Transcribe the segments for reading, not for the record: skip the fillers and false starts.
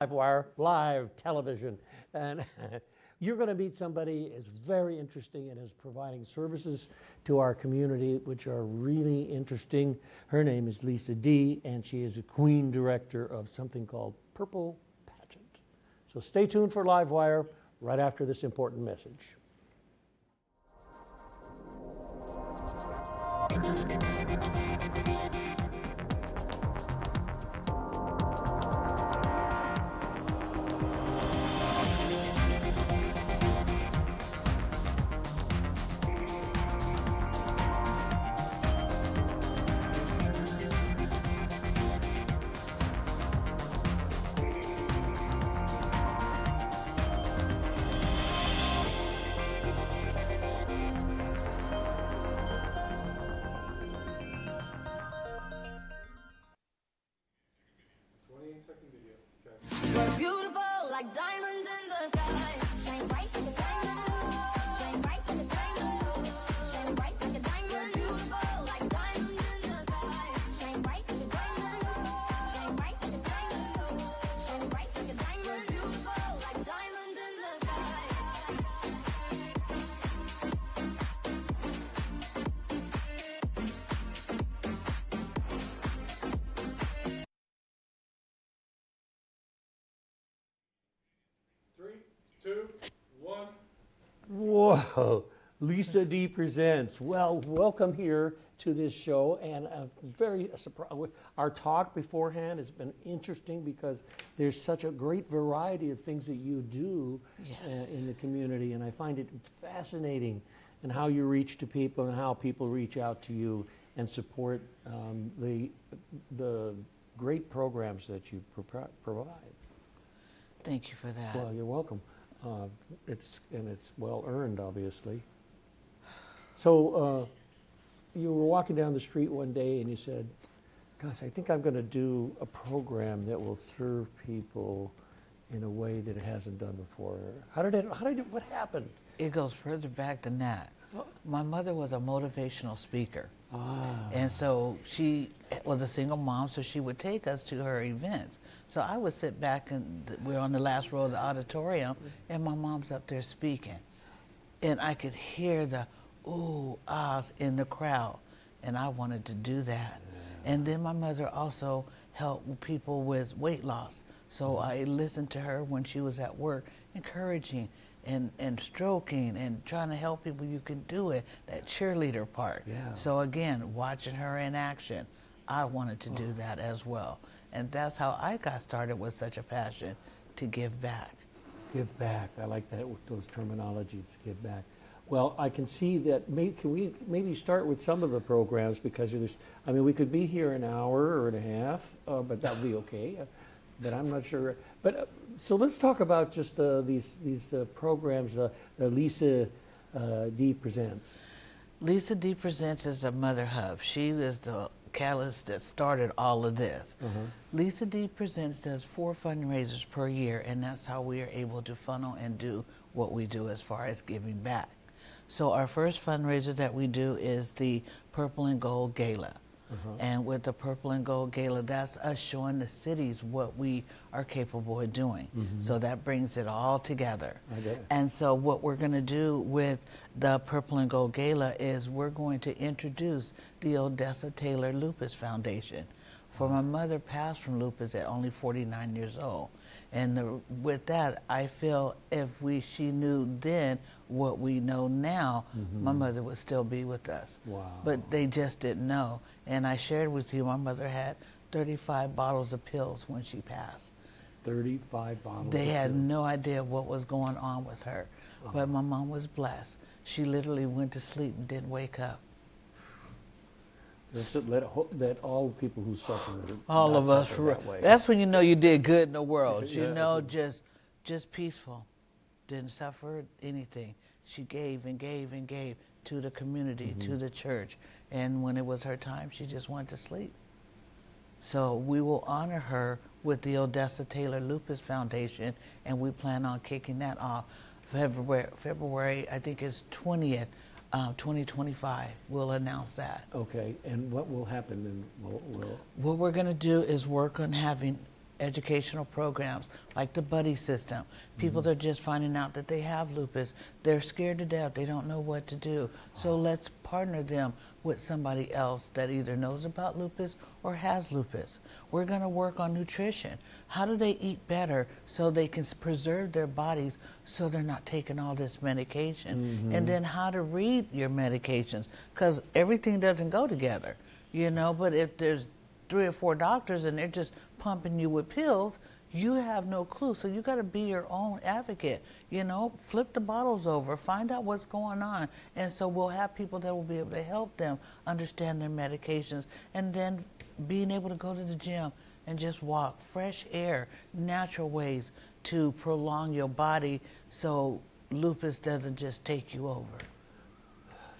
LiveWire, live television. And you're going to meet somebody who's very interesting and is providing services to our community, which are really interesting. Her name is Lisa D., and she is a queen director of something called Purple Pageant. So stay tuned for LiveWire right after this important message. We're beautiful like diamonds in the sky. Shine bright like a diamond. Shine bright like a diamond. Shine bright like a diamond. Beautiful like diamonds in the sky. Shine bright like a diamond. Shine bright like a diamond. Shine bright like a diamond. Beautiful like diamonds in the sky. Three, two, one. Whoa, Lisa D. presents. Well, welcome here to this show, and very surprised. Our talk beforehand has been interesting because there's such a great variety of things that you do in the community, and I find it fascinating and how you reach to people and how people reach out to you and support the great programs that you provide. Thank you for that. Well, you're welcome. It's well earned, obviously. So you were walking down the street one day and you said, "Gosh, I think I'm going to do a program that will serve people in a way that it hasn't done before." What happened? It goes further back than that. My mother was a motivational speaker. And so she was a single mom, so she would take us to her events. So I would sit back, and we're on the last row of the auditorium, and my mom's up there speaking. And I could hear the ooh, ahs in the crowd, and I wanted to do that. And then my mother also helped people with weight loss. So I listened to her when she was at work, encouraging and stroking and trying to help people. You can do it, that cheerleader part. Yeah. So again, watching her in action, I wanted to do that as well. And that's how I got started with such a passion to give back. Give back. I like that, those terminologies, give back. Well, I can see that. Can we maybe start with some of the programs, because we could be here an hour or and a half, but that would be okay. But I'm not sure. But so let's talk about just these programs. Lisa D. presents. Lisa D. presents is a mother hub. She is the catalyst that started all of this. Lisa D. presents does 4 fundraisers per year, and that's how we are able to funnel and do what we do as far as giving back. So our first fundraiser that we do is the Purple and Gold Gala. And with the Purple and Gold Gala, that's us showing the cities what we are capable of doing. So that brings it all together. I get it. And so what we're going to do with the Purple and Gold Gala is we're going to introduce the Odessa Taylor Lupus Foundation. For my mother passed from lupus at only 49 years old. And with that, I feel if she knew then what we know now, my mother would still be with us. Wow. But they just didn't know. And I shared with you, my mother had 35 bottles of pills when she passed. 35 bottles. They had no idea what was going on with her. But my mom was blessed. She literally went to sleep and didn't wake up. That all people who suffer, All of us, that way. that's when you know you did good in the world. Yeah. You know, just peaceful, didn't suffer anything. She gave and gave and gave to the community, to the church, and when it was her time, she just went to sleep. So we will honor her with the Odessa Taylor Lupus Foundation, and we plan on kicking that off February, I think it's 20th. 2025, we'll announce that. Okay, and what will happen? What we're going to do is work on having educational programs like the buddy system. People that are just finding out that they have lupus, they're scared to death, they don't know what to do. So let's partner them with somebody else that either knows about lupus or has lupus. We're going to work on nutrition. How do they eat better so they can preserve their bodies so they're not taking all this medication? And then how to read your medications, because everything doesn't go together, you know, but if there's 3 or 4 doctors and they're just pumping you with pills, you have no clue. So you got to be your own advocate, you know, flip the bottles over, find out what's going on. And so we'll have people that will be able to help them understand their medications, and then being able to go to the gym and just walk, fresh air, natural ways to prolong your body so lupus doesn't just take you over.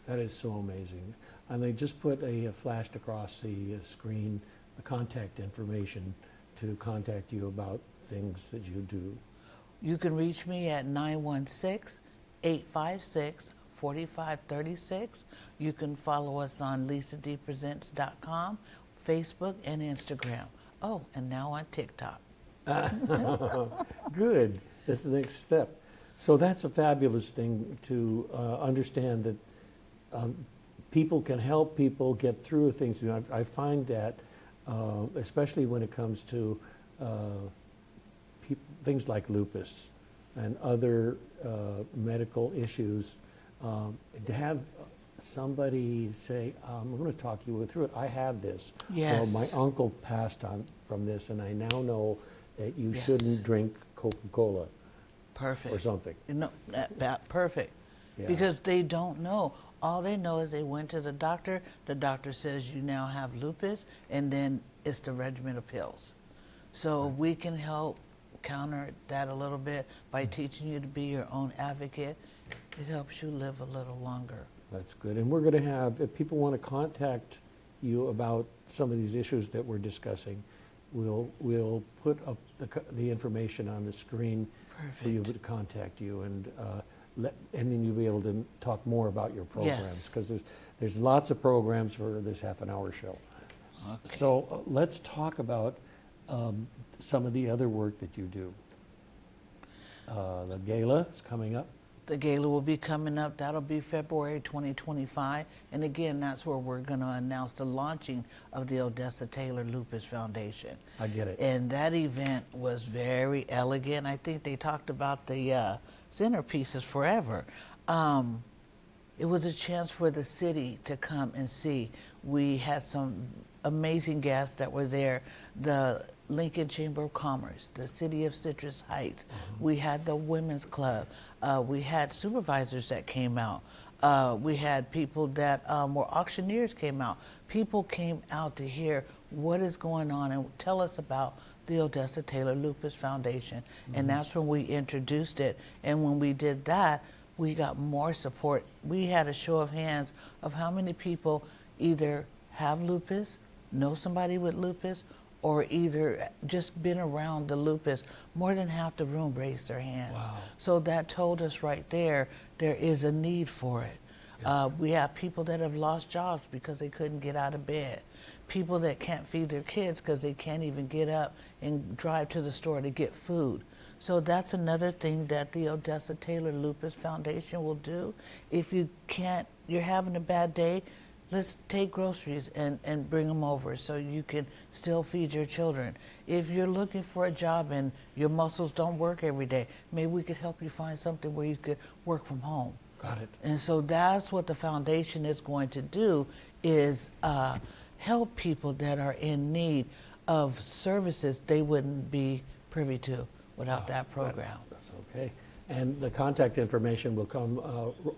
That is so amazing. And they just put flashed across the screen the contact information to contact you about things that you do. You can reach me at 916-856-4536. You can follow us on lisadpresents.com, Facebook, and Instagram. Oh, and now on TikTok. Good. That's the next step. So that's a fabulous thing to understand that people can help people get through things. You know, I find that, especially when it comes to things like lupus and other medical issues, to have somebody say, I'm going to talk you through it. I have this. Yes. Well, my uncle passed on from this, and I now know that you Yes. shouldn't drink Coca-Cola Perfect. or something. You know, perfect. Yeah. Because they don't know. All they know is they went to the doctor says you now have lupus, and then it's the regimen of pills. So we can help counter that a little bit by teaching you to be your own advocate. It helps you live a little longer. That's good. And we're going to have, if people want to contact you about some of these issues that we're discussing, we'll put up the information on the screen for you to contact you, and then you'll be able to talk more about your programs, because there's lots of programs for this half-an-hour show. Okay. So let's talk about some of the other work that you do. The gala is coming up. The gala will be coming up. That'll be February 2025. And again, that's where we're going to announce the launching of the Odessa Taylor Lupus Foundation. I get it. And that event was very elegant. I think they talked about the centerpieces forever. It was a chance for the city to come and see. We had some amazing guests that were there. The Lincoln Chamber of Commerce, the City of Citrus Heights. We had the Women's Club. We had supervisors that came out. We had people that were auctioneers came out. People came out to hear what is going on and tell us about the Odessa Taylor Lupus Foundation. And that's when we introduced it. And when we did that, we got more support. We had a show of hands of how many people either have lupus, know somebody with lupus, or either just been around the lupus. More than half the room raised their hands. Wow. So that told us right there is a need for it. Yeah. We have people that have lost jobs because they couldn't get out of bed. People that can't feed their kids because they can't even get up and drive to the store to get food. So that's another thing that the Odessa Taylor Lupus Foundation will do. If you can't, you're having a bad day, let's take groceries and bring them over so you can still feed your children. If you're looking for a job and your muscles don't work every day, maybe we could help you find something where you could work from home. Got it. And so that's what the foundation is going to do, is help people that are in need of services they wouldn't be privy to without that program. That's okay. And the contact information will come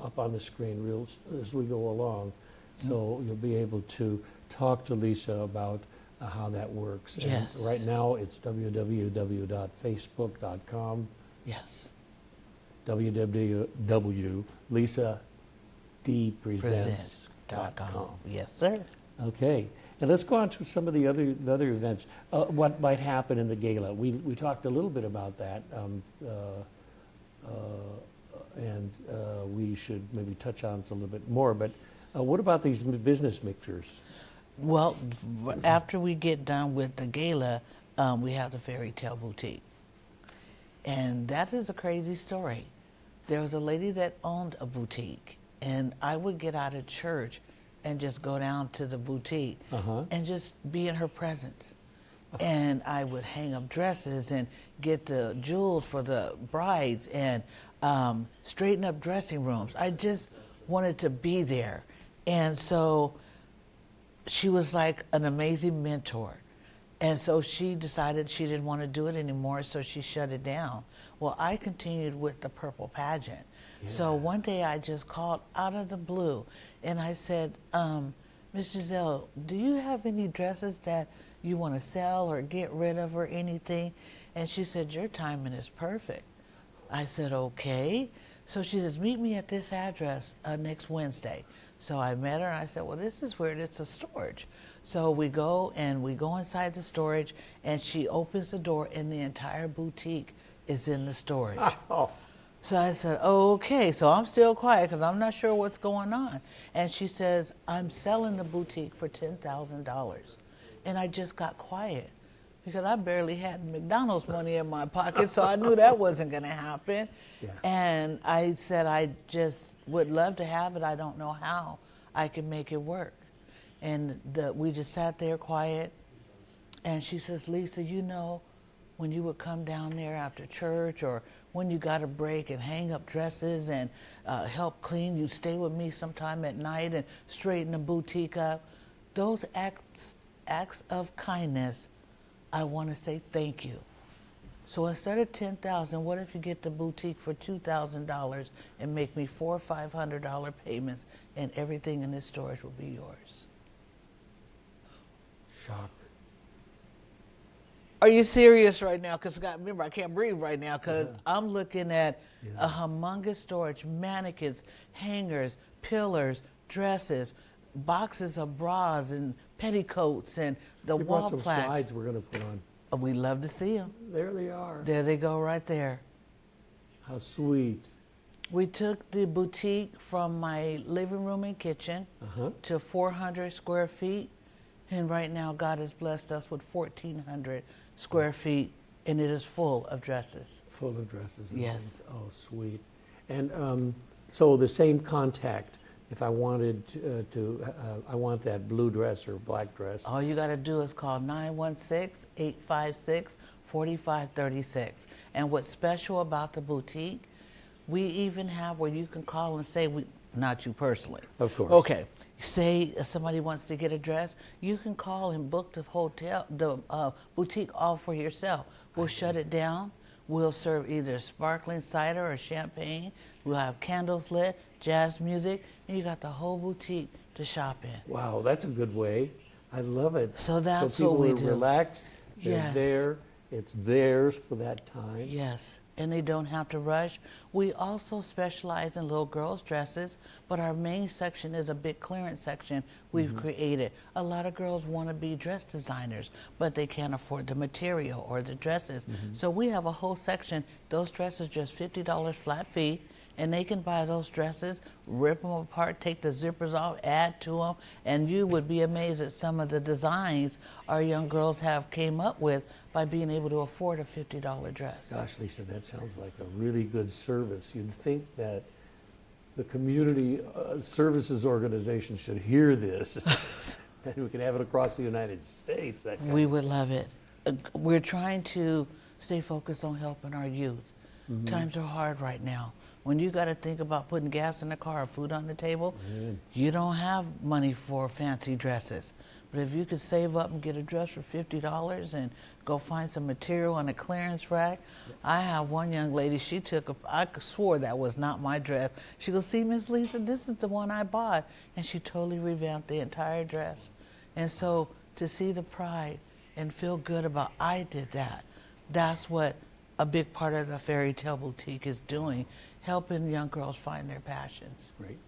up on the screen real as we go along. So you'll be able to talk to Lisa about how that works. Yes. And right now it's www.facebook.com, Yes. www.lisadpresents.com. Yes, sir. Okay. And let's go on to some of the other events. What might happen in the gala? We talked a little bit about that, and we should maybe touch on it a little bit more. But what about these business mixers? Well, after we get done with the gala, we have the Fairy Tale Boutique. And that is a crazy story. There was a lady that owned a boutique, and I would get out of church and just go down to the boutique and just be in her presence. And I would hang up dresses and get the jewels for the brides and straighten up dressing rooms. I just wanted to be there. And so she was like an amazing mentor. And so she decided she didn't want to do it anymore, so she shut it down. Well, I continued with the purple pageant. Yeah. So one day I just called out of the blue, and I said, Miss Giselle, do you have any dresses that you want to sell or get rid of or anything? And she said, your timing is perfect. I said, okay. So she says, meet me at this address next Wednesday. So I met her, and I said, well, this is weird, it's a storage. So we go inside the storage, and she opens the door, and the entire boutique is in the storage. Oh. So I said, oh, okay. So I'm still quiet because I'm not sure what's going on. And she says, I'm selling the boutique for $10,000. And I just got quiet because I barely had McDonald's money in my pocket, so I knew that wasn't going to happen. Yeah. And I said, I just would love to have it. I don't know how I can make it work. And we just sat there quiet. And she says, Lisa, you know, when you would come down there after church or when you got a break and hang up dresses and help clean, you stay with me sometime at night and straighten the boutique up. Those acts of kindness, I want to say thank you. So instead of $10,000, what if you get the boutique for $2,000 and make me $400 or $500 payments, and everything in this storage will be yours? Shock. Are you serious right now? Because remember, I can't breathe right now because I'm looking at a humongous storage, mannequins, hangers, pillars, dresses, boxes of bras and petticoats, and the We wall brought some plaques. slides we're going to put on. We love to see them. There they are. There they go right there. How sweet. We took the boutique from my living room and kitchen to 400 square feet. And right now, God has blessed us with 1,400 square feet, and it is full of dresses. Full of dresses. Yes. Oh, sweet. And so the same contact, if I wanted I want that blue dress or black dress. All you got to do is call 916-856-4536. And what's special about the boutique, we even have where you can call and say, not you personally. Of course. Okay. Say somebody wants to get a dress, you can call and book the boutique all for yourself. We'll shut it down. We'll serve either sparkling cider or champagne. We'll have candles lit, jazz music, and you got the whole boutique to shop in. Wow, that's a good way. I love it. So that's people what we are do. Relaxed. They're Yes. there. It's theirs for that time. Yes, and they don't have to rush. We also specialize in little girls' dresses, but our main section is a big clearance section we've created. A lot of girls want to be dress designers, but they can't afford the material or the dresses. So we have a whole section. Those dresses just $50 flat fee, and they can buy those dresses, rip them apart, take the zippers off, add to them, and you would be amazed at some of the designs our young girls have came up with by being able to afford a $50 dress. Gosh, Lisa, that sounds like a really good service. You'd think that the community services organization should hear this, and we could have it across the United States. We would love it. We're trying to stay focused on helping our youth. Times are hard right now. When you got to think about putting gas in the car or food on the table, you don't have money for fancy dresses. But if you could save up and get a dress for $50 and go find some material on a clearance rack. I have one young lady, I swore that was not my dress. She goes, see, Miss Lisa, this is the one I bought. And she totally revamped the entire dress. And so to see the pride and feel good about I did that, that's what a big part of the Fairy Tale Boutique is doing, helping young girls find their passions. Great.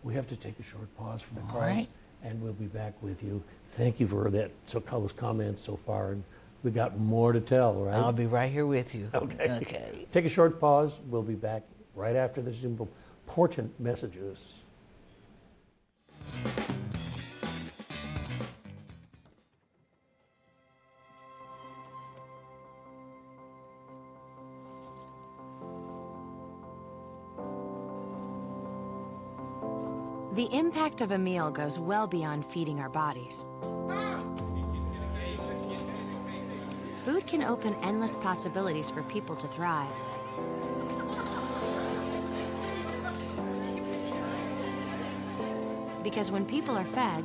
We have to take a short pause for the All calls, right. and we'll be back with you. Thank you for all those comments so far, and we got more to tell, right? I'll be right here with you. Okay. Take a short pause. We'll be back right after this important messages. The impact of a meal goes well beyond feeding our bodies. Food can open endless possibilities for people to thrive. Because when people are fed,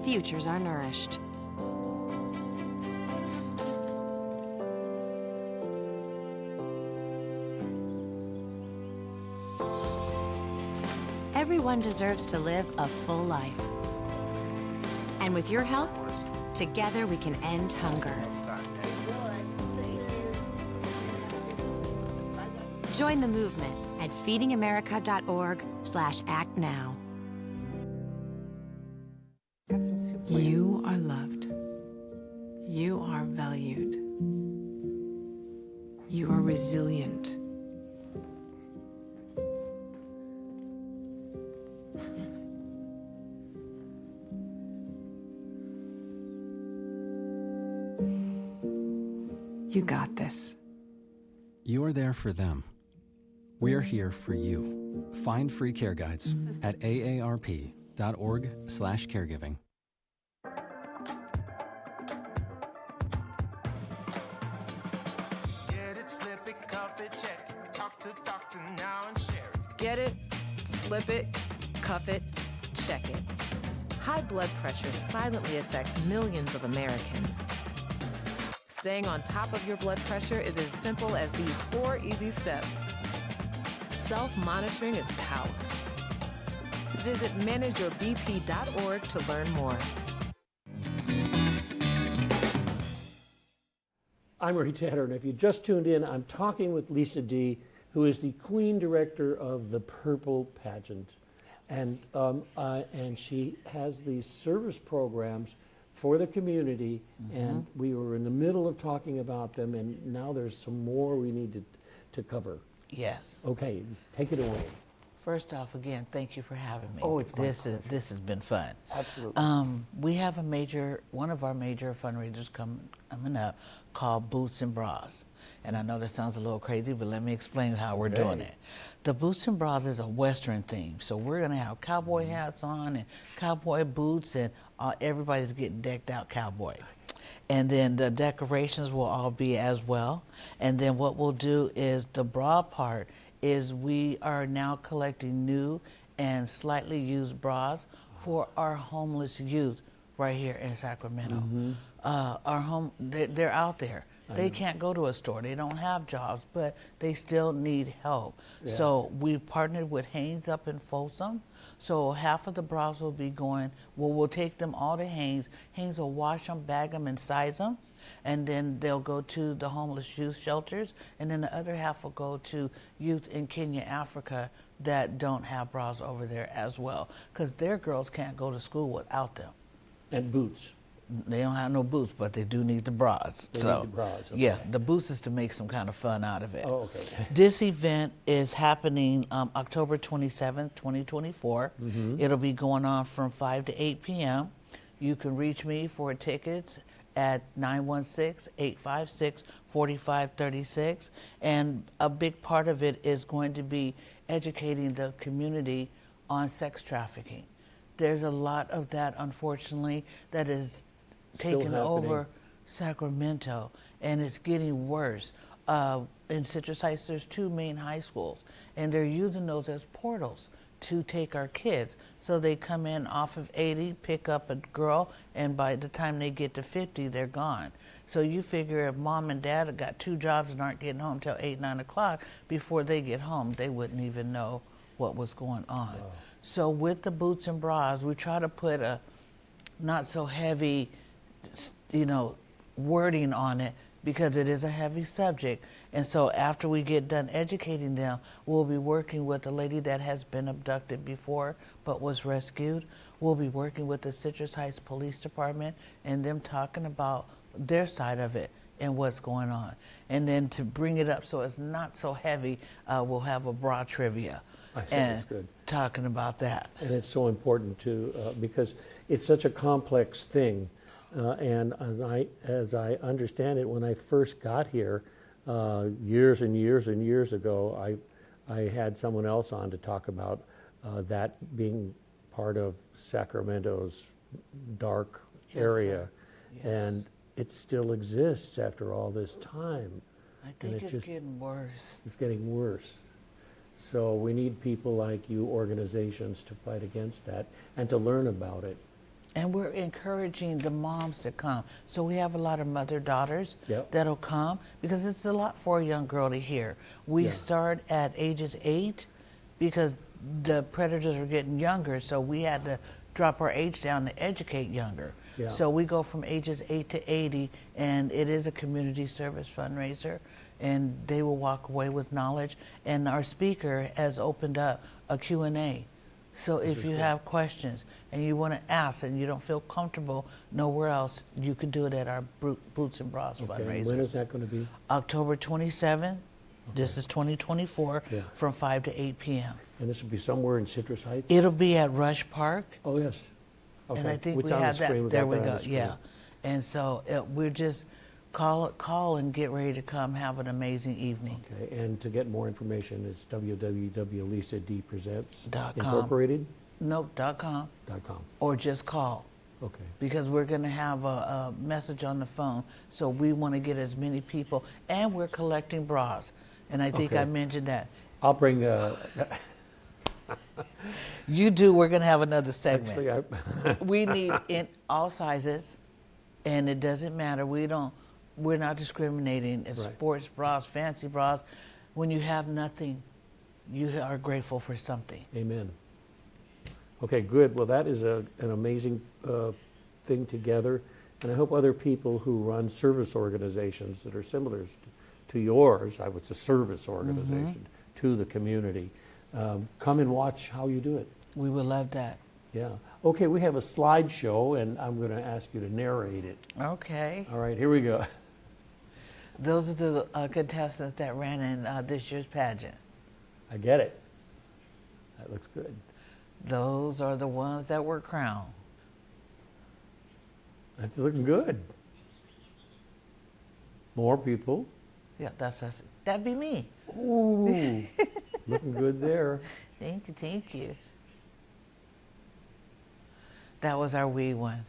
futures are nourished. Everyone deserves to live a full life. And with your help, together we can end hunger. Join the movement at feedingamerica.org/actnow. You are loved. You are valued. You are resilient. You got this. You are there for them. We're here for you. Find free care guides at aarp.org/caregiving. Get it, slip it, cuff it, check it. Talk to doctor now and share it. Get it, slip it, cuff it, check it. High blood pressure silently affects millions of Americans. Staying on top of your blood pressure is as simple as these 4 easy steps. Self-monitoring is power. Visit manageyourbp.org to learn more. I'm Ray Tanner, and if you just tuned in, I'm talking with Lisa D., who is the Queen Director of the Purple Pageant. And she has these service programs for the community, and we were in the middle of talking about them, and now there's some more we need to cover. Yes. Okay, take it away. First off, again, thank you for having me. Oh, it's my this has been fun. Absolutely. We have one of our major fundraisers coming up called Boots and Bras. And I know that sounds a little crazy, but let me explain how we're doing it. The Boots and Bras is a Western theme. So we're going to have cowboy hats on and cowboy boots, and everybody's getting decked out cowboy. And then the decorations will all be as well. And then what we'll do is the bra part is we are now collecting new and slightly used bras for our homeless youth right here in Sacramento. They're out there. They can't go to a store. They don't have jobs, but they still need help. Yeah. So we partnered with Hanes up in Folsom. So half of the bras will be going, we'll take them all to Hanes. Hanes will wash them, bag them, and size them. And then they'll go to the homeless youth shelters. And then the other half will go to youth in Kenya, Africa that don't have bras over there as well. Because their girls can't go to school without them. And boots. They don't have no boots, but they do need the bras. They need the bras, okay. Yeah, the boots is to make some kind of fun out of it. Oh, okay. This event is happening October 27th, 2024. It'll be going on from 5 to 8 p.m. You can reach me for tickets at 916-856-4536. And a big part of it is going to be educating the community on sex trafficking. There's a lot of that, unfortunately, that is taken over Sacramento, and it's getting worse. In Citrus Heights, there's 2 main high schools, and they're using those as portals to take our kids. So they come in off of 80, pick up a girl, and by the time they get to 50, they're gone. So you figure if mom and dad have got 2 jobs and aren't getting home till 8, 9 o'clock, before they get home, they wouldn't even know what was going on. Wow. So with the Boots and Bras, we try to put a not so heavy, wording on it, because it is a heavy subject. And so after we get done educating them, we'll be working with a lady that has been abducted before but was rescued. We'll be working with the Citrus Heights Police Department and them talking about their side of it and what's going on. And then to bring it up so it's not so heavy, we'll have a bra trivia. I think and it's good. Talking about that. And it's so important too, because it's such a complex thing. And as I understand it, when I first got here, years and years and years ago, I had someone else on to talk about that being part of Sacramento's dark Yes, area. sir. Yes. And it still exists after all this time. I And think it it's just- getting worse. It's getting worse. So we need people like you, organizations, to fight against that and to learn about it. And we're encouraging the moms to come. So we have a lot of mother-daughters Yep. that'll come because it's a lot for a young girl to hear. We Yeah. start at ages 8 because the predators are getting younger, so we had to drop our age down to educate younger. Yeah. So we go from ages 8 to 80, and it is a community service fundraiser, and they will walk away with knowledge. And our speaker has opened up a Q&A. So if you have questions and you want to ask and you don't feel comfortable nowhere else, you can do it at our Boots and Bras Okay, fundraiser. when is that going to be? October 27th, this is 2024, Yeah. from 5 to 8 p.m. And this will be somewhere in Citrus Heights? It'll be at Rush Park. Oh, yes. Okay. And I think It's we on the have screen. that. There got we that on go. the screen. Yeah. And so we're just call and get ready to come have an amazing evening. Okay, and to get more information, it's www.lisadpresents .com. Incorporated? Nope.com .com. or just call Okay. because we're going to have a message on the phone. So we want to get as many people, and we're collecting bras. And I think Okay. I mentioned that. I'll bring, You do. We're going to have another segment. actually, We need in all sizes, and it doesn't matter. We're not discriminating. It's Right. sports bras, fancy bras. When you have nothing, you are grateful for something. amen. Okay, good. Well, that is an amazing thing together. And I hope other people who run service organizations that are similar to yours, I was a service organization, to the community, come and watch how you do it. We would love that. Yeah. Okay, we have a slideshow, and I'm going to ask you to narrate it. Okay. All right, here we go. Those are the contestants that ran in this year's pageant. I get it. That looks good. Those are the ones that were crowned. That's looking good. More people. Yeah, that'd be me. Ooh, looking good there. Thank you, thank you. That was our wee one.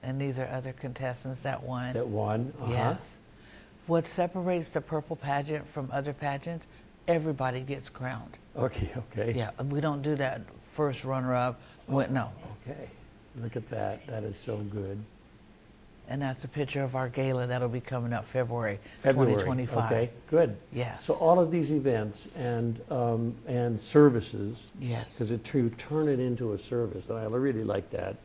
And these are other contestants that won. That one. Yes. What separates the purple pageant from other pageants, everybody gets crowned. Okay, okay. Yeah, we don't do that first runner-up. No. Okay. Look at that. That is so good. And that's a picture of our gala that'll be coming up February February. 2025. Okay, good. Yes. So all of these events and services, Yes. because to turn it into a service, and I really like that.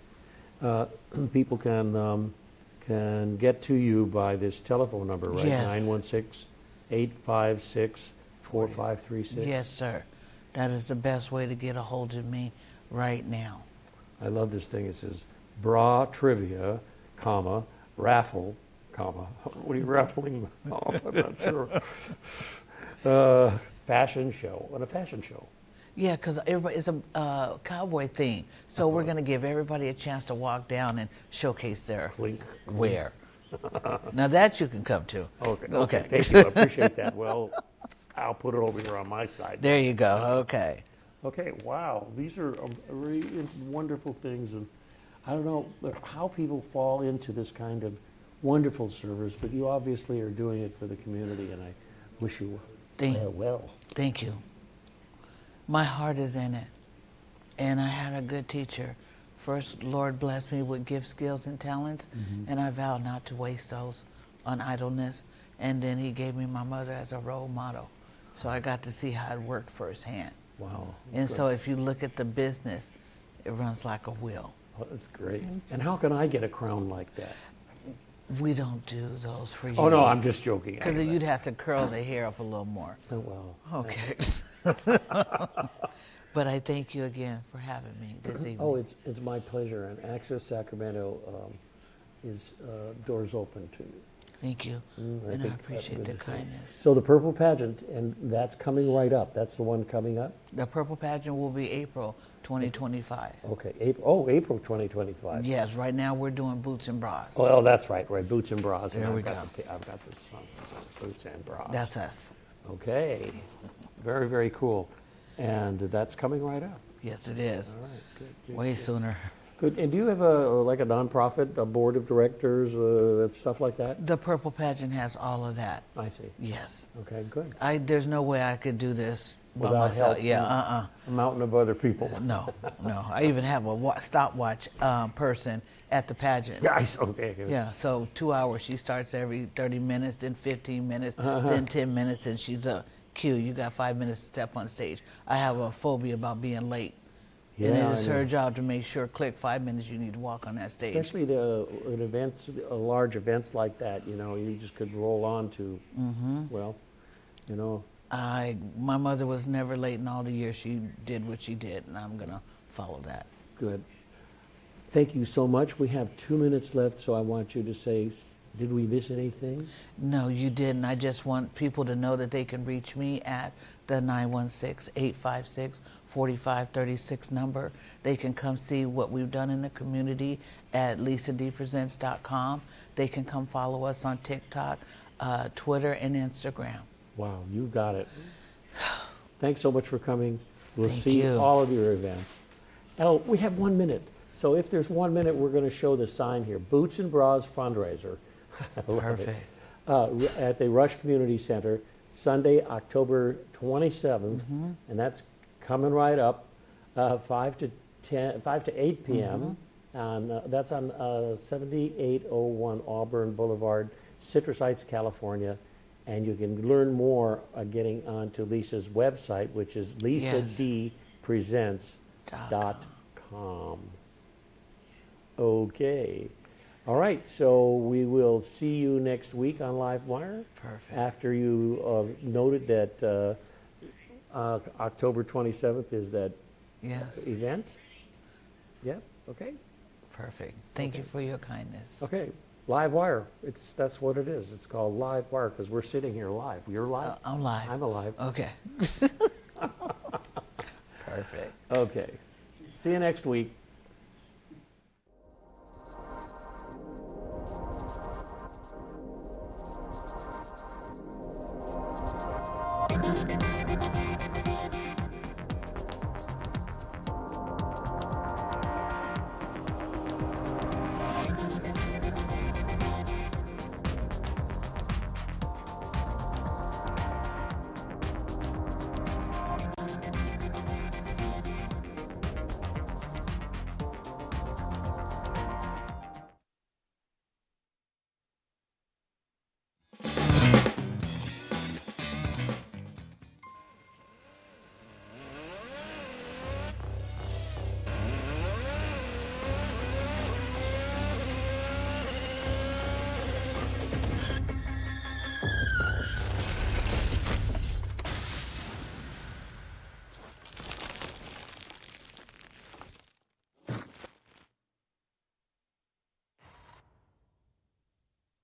People can get to you by this telephone number, right? Yes. 916-856-4536. Yes, sir. That is the best way to get a hold of me right now. I love this thing. It says bra trivia, comma, raffle, comma. What are you raffling off? I'm not sure. Fashion show. What a fashion show. Yeah, because it's a cowboy theme. So we're going to give everybody a chance to walk down and showcase their Clink. wear. Now that you can come to. Okay. Thank you. I appreciate that. Well, I'll put it over here on my side. There you go. Okay. Okay, wow. These are really wonderful things. And I don't know how people fall into this kind of wonderful service, but you obviously are doing it for the community, and I wish you well. Thank you. My heart is in it. And I had a good teacher. First, Lord blessed me with gifts, skills, and talents, and I vowed not to waste those on idleness. And then he gave me my mother as a role model. So I got to see how it worked firsthand. Wow. And so if you look at the business, it runs like a wheel. Oh, that's great. And how can I get a crown like that? We don't do those for you. Oh, no, I'm just joking. Because then you'd have to curl the hair up a little more. Oh, well. Okay. But I thank you again for having me this evening. Oh, it's my pleasure. And Access Sacramento is doors open to you. Thank you. And I think appreciate good the to see you. kindness. So the Purple Pageant, and that's coming right up. That's the one coming up? The Purple Pageant will be April 2025. Okay, April 2025. Yes, right now we're doing boots and bras. Oh, that's right, Boots and Bras. There And we I've got go. I've got the song, Boots and Bras. That's us. Okay, very, very cool. And that's coming right up. Yes, it is. All right, good. Way sooner. Good. And do you have like a nonprofit, a board of directors, stuff like that? The Purple Pageant has all of that. I see. Yes. Okay, good. There's no way I could do this by Without myself. help Yeah, from A mountain of other people. No. I even have a stopwatch person at the pageant. Guys, okay. Yeah, so 2 hours. She starts every 30 minutes, then 15 minutes, then 10 minutes, and she's a cue. You got 5 minutes to step on stage. I have a phobia about being late. Yeah, and it I is know. her job to make sure, click 5 minutes, you need to walk on that stage. Especially in events, large events like that, you just could roll on to, well, My mother was never late in all the years she did what she did, and I'm going to follow that. Good. Thank you so much. We have 2 minutes left, so I want you to say, did we miss anything? No, you didn't. I just want people to know that they can reach me at the 916-856-4536 number. They can come see what we've done in the community at lisadpresents.com. They can come follow us on TikTok, Twitter, and Instagram. Wow, you got it. Thanks so much for coming. We'll Thank see you. all of your events. Oh, we have 1 minute. So if there's 1 minute, we're going to show the sign here. Boots and Bras fundraiser. I love it. Perfect. At the Rush Community Center, Sunday, October 27th, and that's coming right up, 5 to 8 p.m. That's on 7801 Auburn Boulevard, Citrus Heights, California. And you can learn more getting onto Lisa's website, which is lisadpresents.com. Okay. All right, so we will see you next week on LiveWire. Perfect. After you noted that October 27th is that Yes. event. Yep, okay. Perfect. Thank you for your kindness. Okay, LiveWire, that's what it is. It's called LiveWire because we're sitting here live. You're live? I'm live. I'm alive. Okay. Perfect. Okay. See you next week.